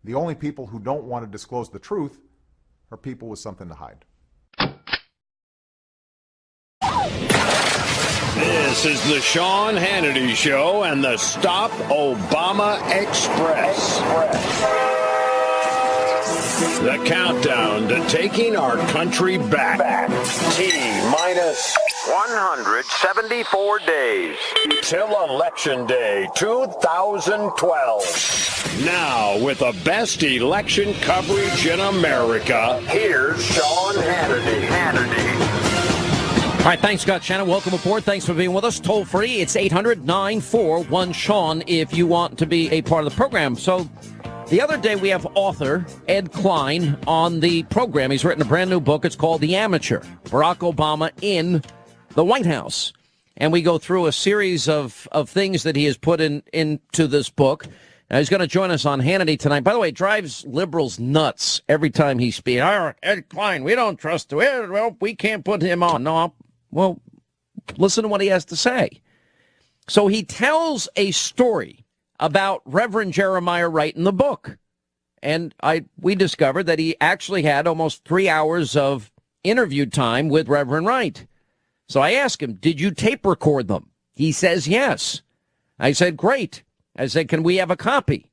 The only people who don't want to disclose the truth are people with something to hide. This is the Sean Hannity Show and the Stop Obama Express. The countdown to taking our country back. T-minus 174 days till Election Day 2012. Now, with the best election coverage in America, here's Sean Hannity. All right, thanks, Scott Shannon. Welcome aboard. Thanks for being with us. Toll free, it's 800-941-SEAN if you want to be a part of the program. So the other day we have author Ed Klein on the program. He's written a brand new book. It's called The Amateur, Barack Obama in the White House. And we go through a series of things that he has put into this book. Now, he's going to join us on Hannity tonight. By the way, it drives liberals nuts every time he speaks. Ed Klein, we don't trust him. Well, we can't put him on. No, well, listen to what he has to say. So he tells a story about Reverend Jeremiah Wright in the book. And we discovered that he actually had almost 3 hours of interview time with Reverend Wright. So I asked him, did you tape record them? He says yes. I said, great. I said, can we have a copy?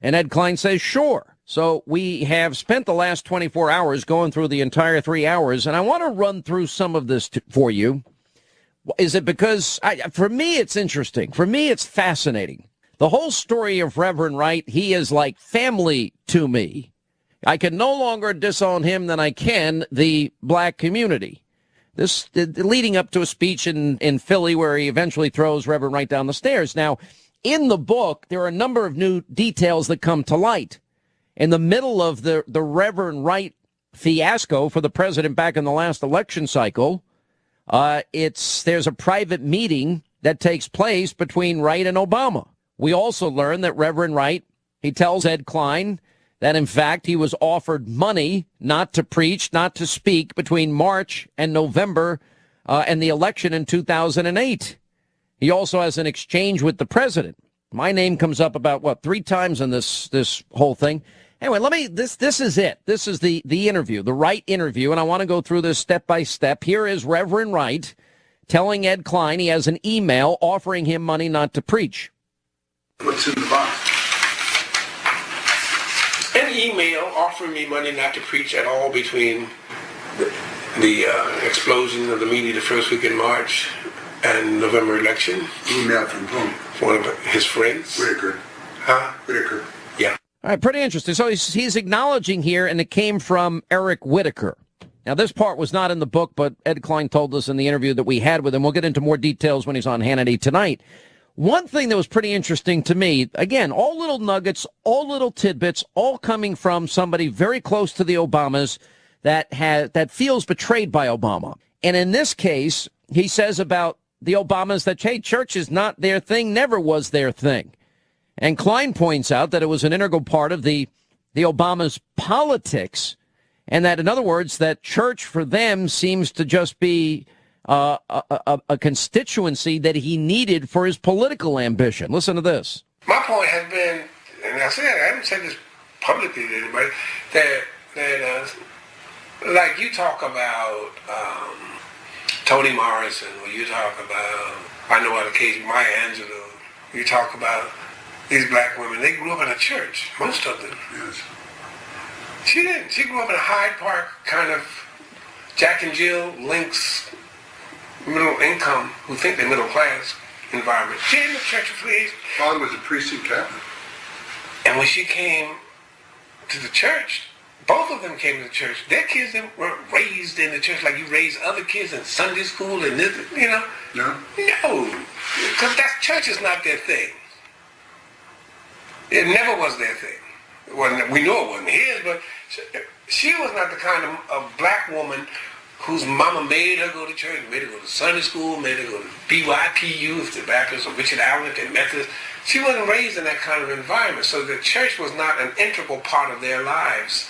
And Ed Klein says, sure. So we have spent the last 24 hours going through the entire 3 hours, and I want to run through some of this for you. Is it because, for me, it's interesting. For me, it's fascinating. The whole story of Reverend Wright, he is like family to me. I can no longer disown him than I can the black community. This leading up to a speech in Philly where he eventually throws Reverend Wright down the stairs. Now, in the book, there are a number of new details that come to light. In the middle of the Reverend Wright fiasco for the president back in the last election cycle, there's a private meeting that takes place between Wright and Obama. We also learn that Reverend Wright, he tells Ed Klein that, in fact, he was offered money not to preach, not to speak between March and November and the election in 2008. He also has an exchange with the president. My name comes up about, 3 times in this whole thing. Anyway, this is it. This is the interview, the Wright interview, and I want to go through this step by step. Here is Reverend Wright telling Ed Klein he has an email offering him money not to preach. What's in the box? An email offering me money not to preach at all between the explosion of the media the first week in March and November election. Email from whom? One of his friends. Whitaker. Huh? Whitaker. Yeah. All right, pretty interesting. So he's acknowledging here, and it came from Eric Whitaker. Now, this part was not in the book, but Ed Klein told us in the interview that we had with him. We'll get into more details when he's on Hannity tonight. One thing that was pretty interesting to me, again, all little nuggets, all little tidbits, all coming from somebody very close to the Obamas that feels betrayed by Obama. And in this case, he says about the Obamas that, hey, church is not their thing, never was their thing. And Klein points out that it was an integral part of the Obamas' politics, and that, in other words, that church for them seems to just be a constituency that he needed for his political ambition. Listen to this. My point has been, and I haven't said this publicly to anybody, that like you talk about Toni Morrison, or you talk about, I know on occasion, Maya Angelou, you talk about these black women, they grew up in a church, most of them. Yes. She didn't. She grew up in a Hyde Park kind of Jack and Jill Lynx, middle income, who think they're middle class environment. She didn't go to church for 3 years. Father was a priest in Catholic. And when she came to the church, both of them came to the church. Their kids weren't raised in the church like you raise other kids in Sunday school and this, you know? No. No. Because church is not their thing. It never was their thing. We know it wasn't his, but she was not the kind of black woman whose mama made her go to church, made her go to Sunday school, made her go to BYPU if they're Baptist, or Richard Allen if they're Methodist. She wasn't raised in that kind of environment, so the church was not an integral part of their lives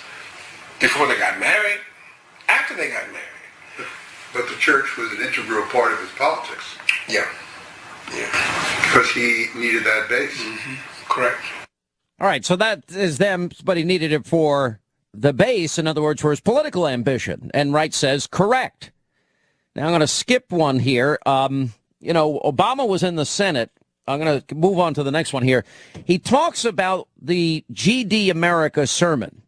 before they got married, after they got married. But the church was an integral part of his politics. Yeah. Yeah. Because he needed that base. Mm-hmm. Correct. All right, so that is them, but he needed it for the base, in other words, for his political ambition. And Wright says, correct. Now I'm going to skip one here. Obama was in the Senate. I'm going to move on to the next one here. He talks about the GD America sermon,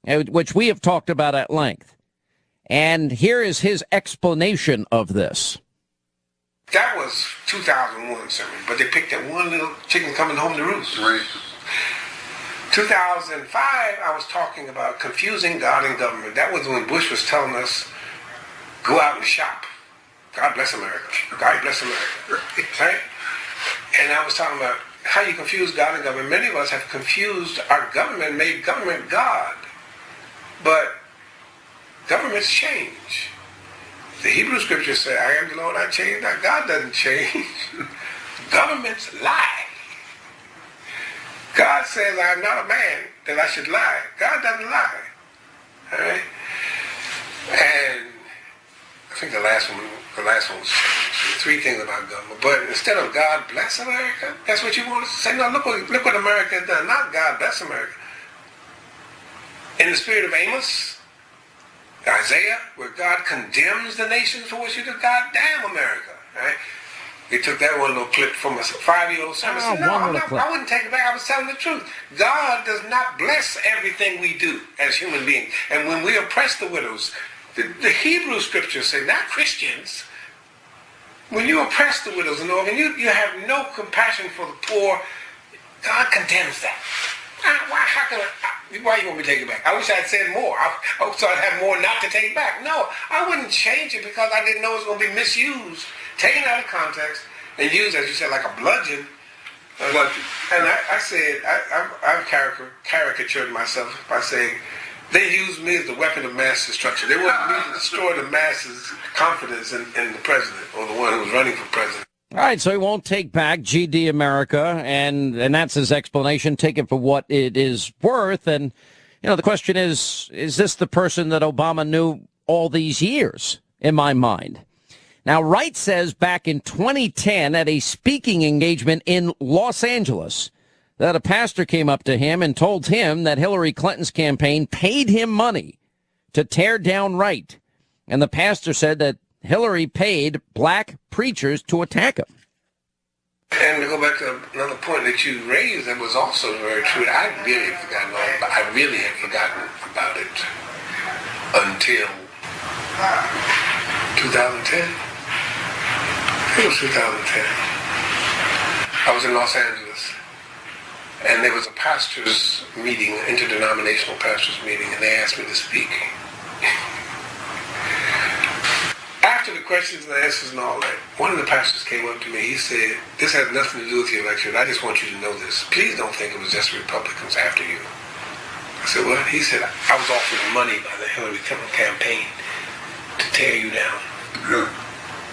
which we have talked about at length. And here is his explanation of this. That was 2001 sermon, but they picked that one little chicken coming home to roost. Right. 2005, I was talking about confusing God and government. That was when Bush was telling us, go out and shop. God bless America. God bless America. Right? And I was talking about how you confuse God and government. Many of us have confused our government, made government God. But governments change. The Hebrew scriptures say, I am the Lord, I change not. God doesn't change. Governments lie. God says, I am not a man that I should lie. God doesn't lie. All right? And I think the last one was changed. Three things about government. But instead of God bless America, that's what you want to say. No, look what America has done. Not God bless America. In the spirit of Amos, Isaiah, where God condemns the nations for what you do, God damn America. Right? They took that one little clip from a 5-year-old son. I said, no, I wouldn't take it back. I was telling the truth. God does not bless everything we do as human beings. And when we oppress the widows, the Hebrew scriptures say, not Christians, when you oppress the widows and orphans, you have no compassion for the poor, God condemns that. Why you want me to take it back? I wish I'd said more. I so I'd have more not to take back. No, I wouldn't change it because I didn't know it was going to be misused, taken out of context, and used, as you said, like a bludgeon. And I said, I've caricatured myself by saying, they used me as the weapon of mass destruction. They wanted me to destroy the masses' confidence in the president or the one who was running for president. All right, so he won't take back GD America, and that's his explanation. Take it for what it is worth. And, the question is this the person that Obama knew all these years, in my mind? Now, Wright says back in 2010 at a speaking engagement in Los Angeles that a pastor came up to him and told him that Hillary Clinton's campaign paid him money to tear down Wright. And the pastor said that Hillary paid black preachers to attack him. And to go back to another point that you raised that was also very true, I really had forgotten about it until 2010. It was 2010. I was in Los Angeles, and there was a pastors' meeting, an interdenominational pastors' meeting, and they asked me to speak. After the questions and answers and all that, one of the pastors came up to me. He said, this has nothing to do with your election. I just want you to know this. Please don't think it was just Republicans after you. I said, what? He said, I was offered money by the Hillary Clinton campaign to tear you down. Really?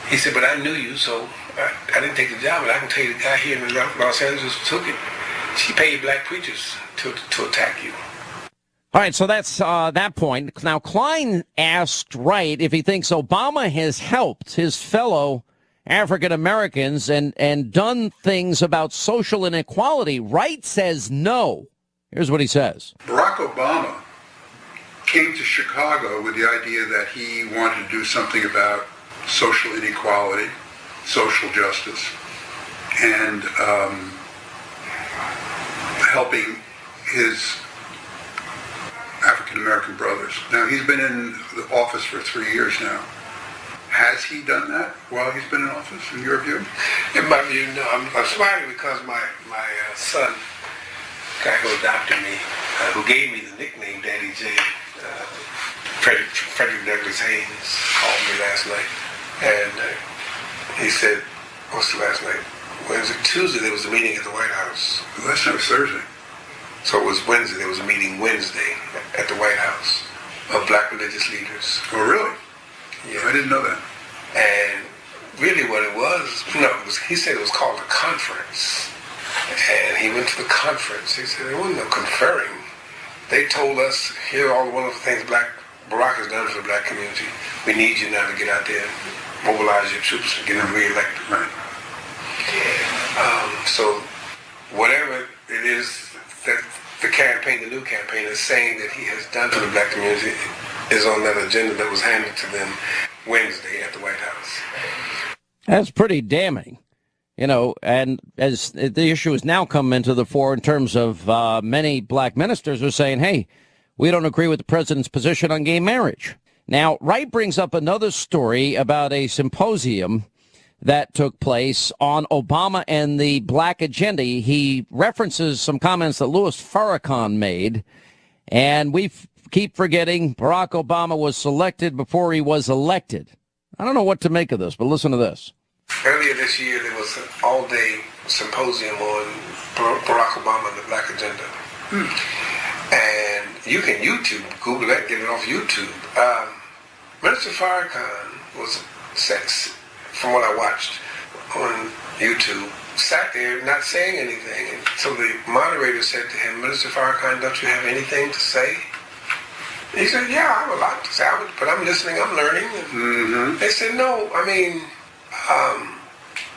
He said, but I knew you, so I didn't take the job. But I can tell you the guy here in Los Angeles who took it, she paid black preachers to attack you. All right, so that's that point. Now, Klein asked Wright if he thinks Obama has helped his fellow African Americans and done things about social inequality. Wright says no. Here's what he says. Barack Obama came to Chicago with the idea that he wanted to do something about social inequality, social justice, and helping his African-American brothers. Now, he's been in the office for 3 years now. Has he done that while he's been in office, in your view? In my view, no. I'm smiling because my son, the guy who adopted me, who gave me the nickname Daddy J, Frederick Douglass Haynes, called me last night. And he said, what's the last night? Wednesday, Tuesday, there was a meeting at the White House. Last night was Thursday. So it was Wednesday. There was a meeting Wednesday at the White House of black religious leaders. Oh, really? Yeah. I didn't know that. And really what it was, he said it was called a conference. And he went to the conference. He said there wasn't no conferring. They told us, here are all the wonderful things Barack has done for the black community. We need you now to get out there and mobilize your troops and get them reelected. Right. So whatever it is that new campaign is saying that he has done for the black community is on that agenda that was handed to them Wednesday at the White House. That's pretty damning. You know, and as the issue has now come into the fore in terms of many black ministers are saying, hey, we don't agree with the president's position on gay marriage. Now, Wright brings up another story about a symposium that took place on Obama and the black agenda. He references some comments that Louis Farrakhan made, and we keep forgetting Barack Obama was selected before he was elected. I don't know what to make of this, but listen to this. Earlier this year, there was an all-day symposium on Barack Obama and the black agenda. And you can Google that, get it off YouTube. Minister Farrakhan was, from what I watched on YouTube, sat there not saying anything. And so the moderator said to him, Minister Farrakhan, don't you have anything to say? And he said, yeah, I have a lot to say, but I'm listening, I'm learning. And they said, no, I mean,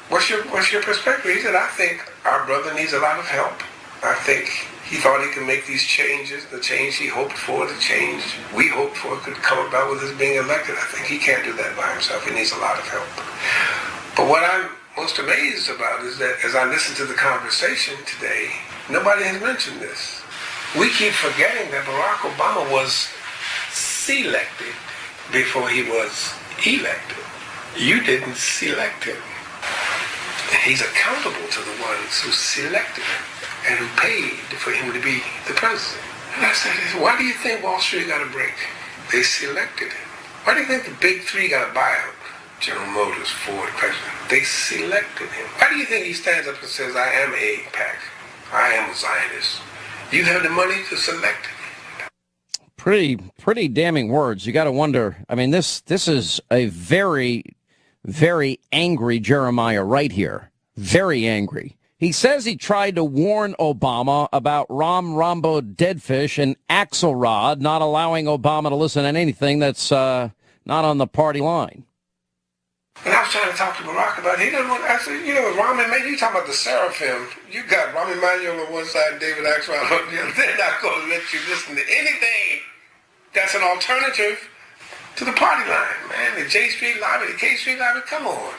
what's your perspective? He said, I think our brother needs a lot of help. I think he thought he could make these changes, the change he hoped for, the change we hoped for could come about with his being elected. I think he can't do that by himself. He needs a lot of help. But what I'm most amazed about is that as I listen to the conversation today, nobody has mentioned this. We keep forgetting that Barack Obama was selected before he was elected. You didn't select him. He's accountable to the ones who selected him and who paid for him to be the president. And I said, why do you think Wall Street got a break? They selected him. Why do you think the big three got a buyout? General Motors, Ford, president. They selected him. Why do you think he stands up and says, I am AIPAC. I am a Zionist. You have the money to select him. Pretty damning words. You got to wonder. I mean, this is a very, very angry Jeremiah Wright here. Very angry. He says he tried to warn Obama about Rambo Deadfish and Axelrod not allowing Obama to listen to anything that's not on the party line. And I was trying to talk to Barack about it. He doesn't want. I said, Rahm Emanuel, you talking about the Seraphim. You got Rahm Emanuel on one side and David Axelrod on the other. They're not going to let you listen to anything that's an alternative to the party line, man. The J Street lobby, the K Street lobby, come on.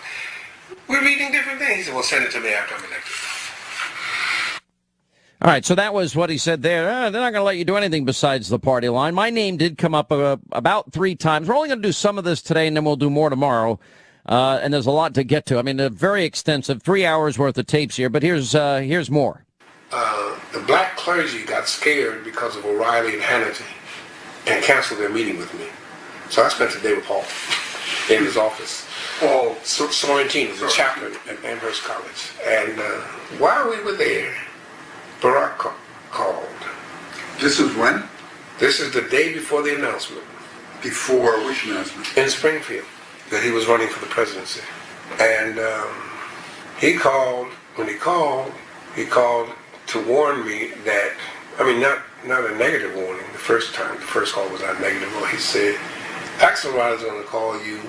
We're reading different things. He said, well, send it to me after I'm elected. All right, so that was what he said there. They're not going to let you do anything besides the party line. My name did come up about 3 times. We're only going to do some of this today, and then we'll do more tomorrow. And there's a lot to get to. I mean, a very extensive 3 hours worth of tapes here, but here's more. The black clergy got scared because of O'Reilly and Hannity and canceled their meeting with me. So I spent the day with Paul in his office. Paul Sorrentino, the chaplain at Amherst College. And while we were there, Barack called. This is when? This is the day before the announcement. Before which announcement? In Springfield, that he was running for the presidency. And he called to warn me that, I mean, not a negative warning the first time. The first call was not negative. He said, Axelrod is going to call you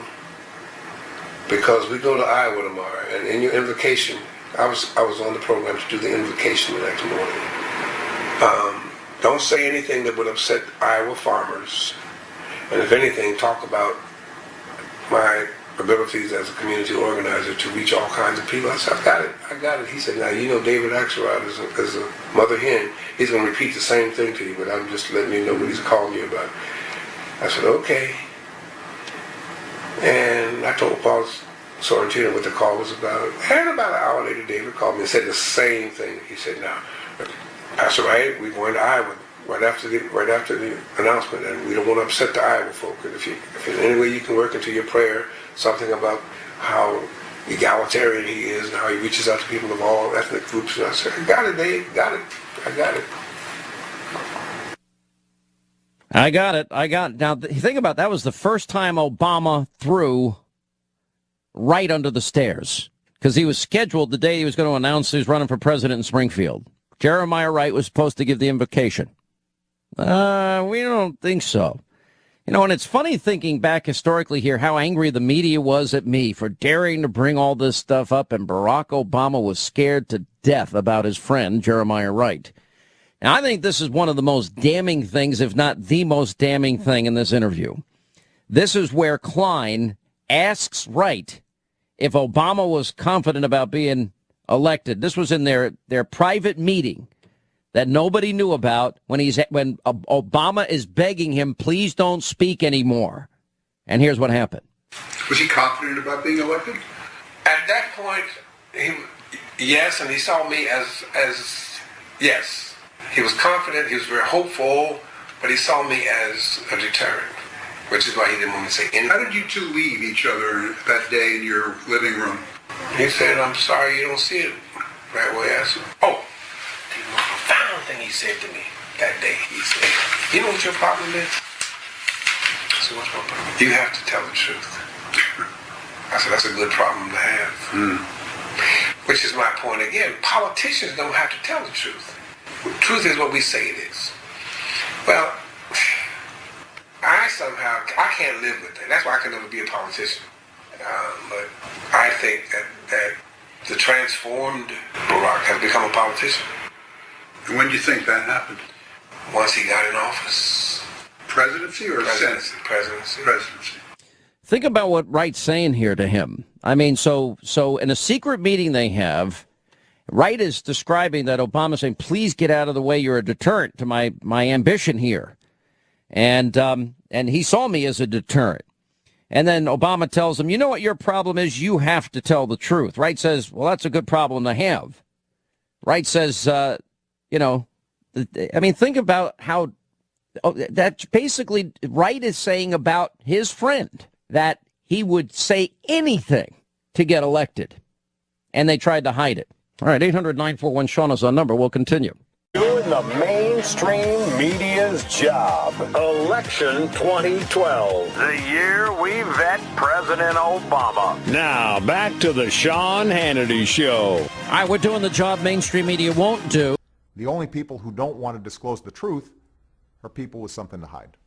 because we go to Iowa tomorrow, and in your invocation, I was on the program to do the invocation the next morning. Don't say anything that would upset Iowa farmers, and if anything, talk about my abilities as a community organizer to reach all kinds of people. I said, I got it. He said, now, David Axelrod is a mother hen. He's going to repeat the same thing to you, but I'm just letting you know what he's calling you about. I said, okay. And I told Paul Sorrentino what the call was about. And about an hour later, David called me and said the same thing. He said, now, Pastor Wright, we're going to Iowa right after the announcement, and we don't want to upset the Iowa folk. And if in any way you can work into your prayer something about how egalitarian he is and how he reaches out to people of all ethnic groups. And I said, I got it, Dave. Got it. I got it. I got it. Now, think about that was the first time Obama threw right under the stairs because he was scheduled the day he was going to announce he was running for president in Springfield. Jeremiah Wright was supposed to give the invocation. We don't think so. And it's funny thinking back historically here how angry the media was at me for daring to bring all this stuff up, and Barack Obama was scared to death about his friend, Jeremiah Wright. And I think this is one of the most damning things, if not the most damning thing in this interview. This is where Klein asks Wright if Obama was confident about being elected. This was in their private meeting that nobody knew about when Obama is begging him, please don't speak anymore. And here's what happened. Was he confident about being elected? At that point, yes, and he saw me as yes. He was confident, he was very hopeful, but he saw me as a deterrent, which is why he didn't want me to say anything. How did you two leave each other that day in your living room? He said, I'm sorry you don't see it that way. I said, the most profound thing he said to me that day, he said, you know what your problem is? I said, what's my problem? You have to tell the truth. I said, that's a good problem to have. Which is my point again. Politicians don't have to tell the truth. Truth is what we say it is. Well, I can't live with that. That's why I can never be a politician. But I think that the transformed Barack has become a politician. And when do you think that happened? Once he got in office. Presidency or Senate? Presidency. Presidency. Think about what Wright's saying here to him. I mean, so in a secret meeting they have, Wright is describing that Obama's saying, please get out of the way. You're a deterrent to my ambition here. And he saw me as a deterrent. And then Obama tells him, you know what your problem is? You have to tell the truth. Wright says, well, that's a good problem to have. Wright says, think about how that's basically Wright is saying about his friend that he would say anything to get elected. And they tried to hide it. All right, 800-941-SEAN is our number. We'll continue. Doing the mainstream media's job. Election 2012. The year we vet President Obama. Now, back to the Sean Hannity Show. All right, we're doing the job mainstream media won't do. The only people who don't want to disclose the truth are people with something to hide.